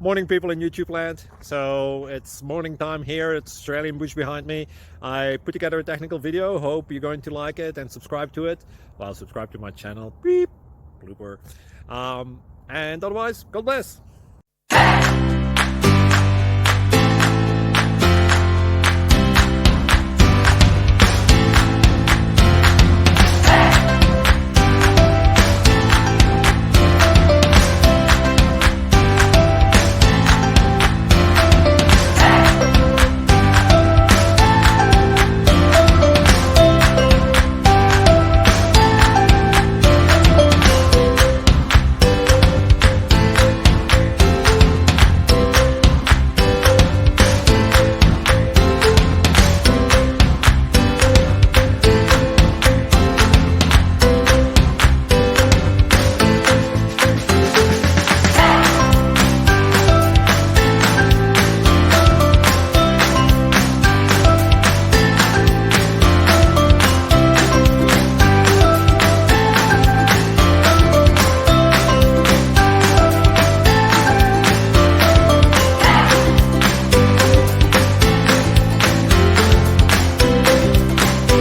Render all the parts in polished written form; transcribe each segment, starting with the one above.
Morning, people in YouTube land. So it's morning time here. It's Australian bush behind me. I put together a technical video. Hope you're going to like it and subscribe to it. Well, subscribe to my channel. Beep. Blooper. And otherwise, God bless.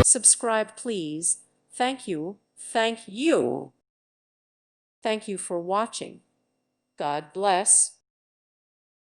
Subscribe, please. Thank you. Thank you. Thank you for watching. God bless.